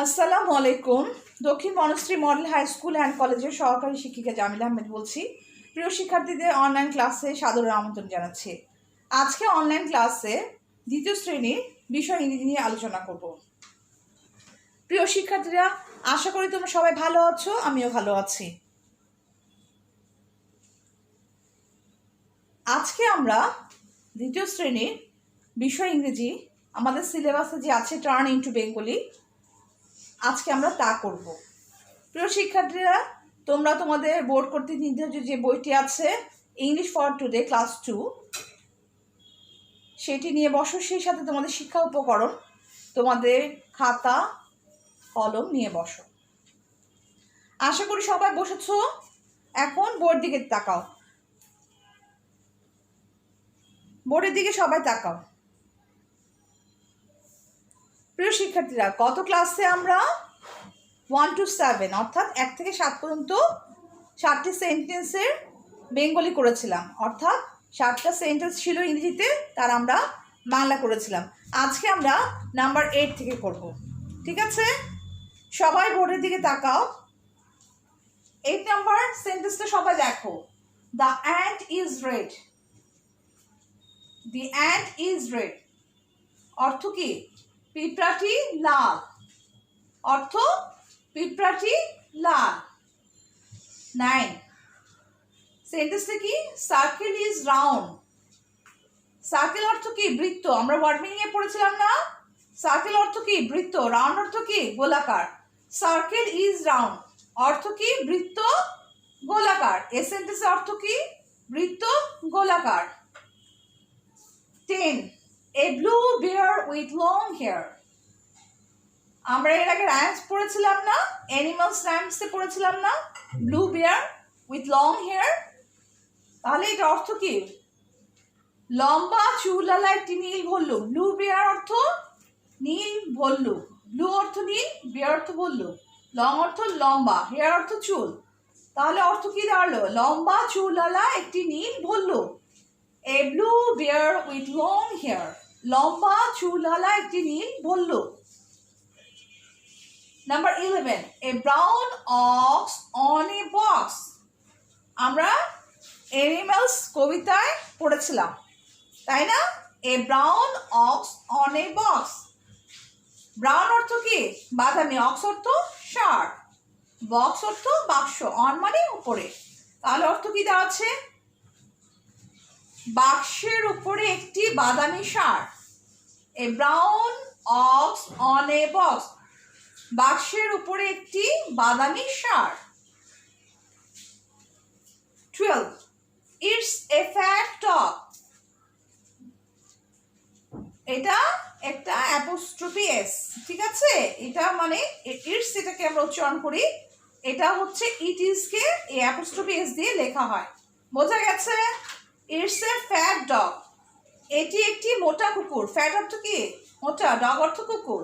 আসসালামু আলাইকুম। Dakshin Banasree model high school and কলেজের সহকারী শিক্ষিকা জামিলা আহমেদ বলছি। প্রিয় শিক্ষার্থীদের অনলাইন ক্লাসে সাদর আমন্ত্রণ জানাচ্ছি। আজকে অনলাইন ক্লাসে দ্বিতীয় শ্রেণীর বিষয় ইংরেজি নিয়ে আলোচনা করব। প্রিয় শিক্ষার্থীরা, আশা করি তোমরা সবাই ভালো আছো, আমিও ভালো আছি। আজকে আমরা দ্বিতীয় শ্রেণীর বিষয় ইংরেজি আমাদের সিলেবাসে যে আছে টার্ন ইনটু বেঙ্গলি, আজকে আমরা তা করব। প্রিয় শিক্ষার্থীরা, তোমরা তোমাদের বোর্ড কর্তৃক নির্ধারিত যে বইটি আছে ইংলিশ ফর টুডে ক্লাস 2, সেটি নিয়ে বসো। সেই সাথে তোমাদের শিক্ষা উপকরণ, তোমাদের খাতা কলম নিয়ে বসো। আশা করি সবাই বসেছো। এখন বোর্ডের দিকে তাকাও, বোর্ডের দিকে সবাই তাকাও। প্রিয় শিক্ষার্থীরা, গত ক্লাসে আমরা 1 to 7 অর্থাৎ 1 থেকে 7 পর্যন্ত 7টি সেন্টেন্সের বেঙ্গলি করেছিলাম, অর্থাৎ 7টা সেন্টেন্স ছিল ইংরেজিতে, তার আমরা বাংলা করেছিলাম। আজকে আমরা নাম্বার 8 থেকে করব। ঠিক আছে, সবাই বোর্ডের দিকে তাকাও। 8 নাম্বার সেন্টেন্সটা সবাই দেখো। The ant is red. The ant is red অর্থ কি? পিঁপড়াটি লাল। অর্থ পিঁপড়াটি লাল। 9 সেন্টেন্সটা কি? Circle is round. সার্কেল অর্থ কি? বৃত্ত। আমরা ওয়ার্ড মিনিং এ পড়েছিলাম না? সার্কেল অর্থ কি? বৃত্ত। রাউন্ড অর্থ কি? গোলাকার। সার্কেল ইজ রাউন্ড অর্থ কি? বৃত্ত গোলাকার। এই সেন্টেন্সের অর্থ কি? বৃত্ত গোলাকার। 10 a blue bear with long hair. আমরা এর আগে রাইমস পড়েছিলাম না? অ্যানিমালস রাইমসে পড়েছিলাম না? Blue bear with long hair. তাহলে এটা অর্থ কি? লম্বা চুলওয়ালা একটি নীল ভল্লুক। ব্লু বিয়ার অর্থ নীল ভল্লুক। ব্লু অর্থ নীল, বিয়ার অর্থ ভল্লুক, লং অর্থ লম্বা, হেয়ার অর্থ চুল। তাহলে অর্থ কি দাঁড়ালো? লম্বা চুলওয়ালা একটি নীল ভল্লুক। A blue bear with long hair. লম্বা চুলওয়ালা একটি নীল ভল্লুক। Number 11 a brown ox on a box. আমরা অ্যানিমালস কবিতায় পড়েছিলাম, তাই না? A brown ox on a box. Brown অর্থ কি? বাদামি। অক্স অর্থ ষাঁড়। বক্স অর্থ বাক্স। অন মানে উপরে। তাহলে অর্থ কি দেওয়া আছে? বাক্সের উপরে একটি বাদামি ষাঁড়। A brown ox on a box. বাক্সের উপরে একটি বাদামি ষাঁড়। 12 ইটস এ ফ্যাট ডগ। এটা একটা অ্যাপোস্ট্রফি এস। ঠিক আছে, এটা মানে ইটস, এটাকে আমরা উচ্চারণ করি, এটা হচ্ছে ইট ইজ কে এই অ্যাপোস্ট্রফি এস দিয়ে লেখা হয়। বোঝা গেছে? It's a fat dog. এটি একটি মোটা কুকুর। ফ্যাট অর্থ কি? মোটা। ডগ অর্থ কুকুর।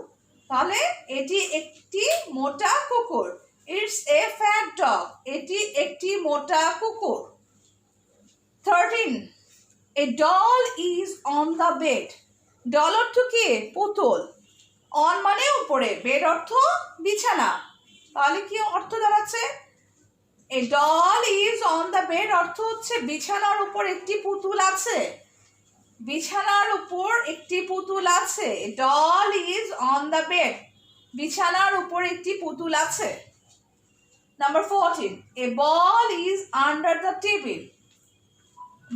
তাহলে এটি একটি মোটা কুকুর। It's a fat dog. এটি একটি মোটা কুকুর। 13 a doll is on the bed. Doll অর্থ কি? পুতুল। অন মানে উপরে, বেড অর্থ বিছানা। তাহলে কি অর্থ দাঁড়াচ্ছে? A doll is on the bed অর্থ হচ্ছে বিছানার উপর একটি পুতুল আছে। বিছানার উপর একটি পুতুল আছে। Doll is on the bed. বিছানার উপর একটি পুতুল আছে। Number 14 a ball is under the table.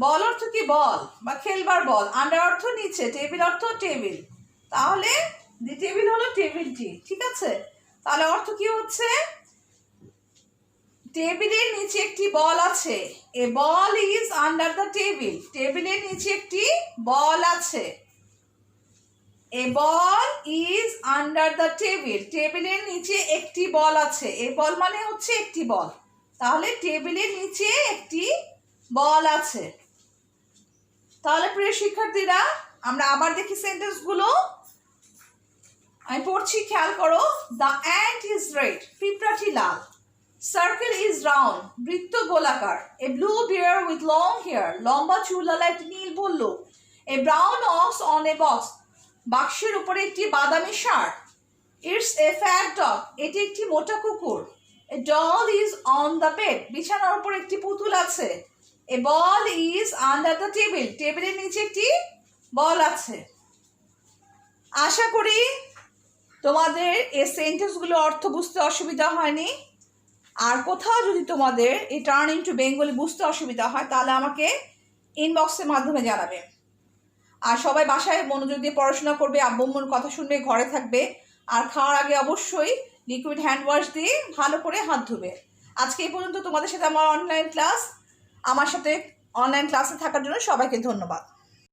Ball অর্থ কি? বল বা খেলবার বল। আন্ডার অর্থ নিচে, টেবিল অর্থ টেবিল। তাহলে দি টেবিল হলো টেবিলটি। ঠিক আছে, তাহলে অর্থ কি হচ্ছে? টেবিলের নিচে একটি বল আছে। এ ball is under the table. টেবিলের নিচে একটি বল আছে। এ ball is under the table. টেবিলের নিচে একটি বল আছে। এ বল মানে হচ্ছে একটি বল। তাহলে টেবিলের নিচে একটি বল আছে। তাহলে প্রিয় শিক্ষার্থীরা, আমরা আবার দেখি সেন্টেন্সগুলো। আমি পড়ছি, খেয়াল করো। The ant is red. পিঁপড়াটি লাল। Circle is round. বৃত্ত গোলাকার। A blue bear with long hair. লম্বা চুলওয়ালা একটি নীল ভল্লুক। A brown ox on a box. বাক্সের উপরে একটি বাদামি ষাঁড়। ইটস এ ফ্যাট ডগ, এটি একটি মোটা কুকুর। A doll is on the bed, বিছানার উপর একটি পুতুল আছে। এ ball is under the table, টেবিলের নিচে একটি বল আছে। আশা করি তোমাদের এই সেন্টেন্সগুলো অর্থ বুঝতে অসুবিধা হয়নি। আর কোথাও যদি তোমাদের এই টার্ন ইনটু বেঙ্গলি বুঝতে অসুবিধা হয় তাহলে আমাকে ইনবক্সের মাধ্যমে জানাবে। আর সবাই বাসায় মনোযোগ দিয়ে পড়াশোনা করবে, আব্বু আম্মুর কথা শুনবে, ঘরে থাকবে। আর খাওয়ার আগে অবশ্যই লিকুইড হ্যান্ড ওয়াশ দিয়ে ভালো করে হাত ধুবে। আজকে এই পর্যন্ত তোমাদের সাথে আমার অনলাইন ক্লাস। আমার সাথে অনলাইন ক্লাসে থাকার জন্য সবাইকে ধন্যবাদ।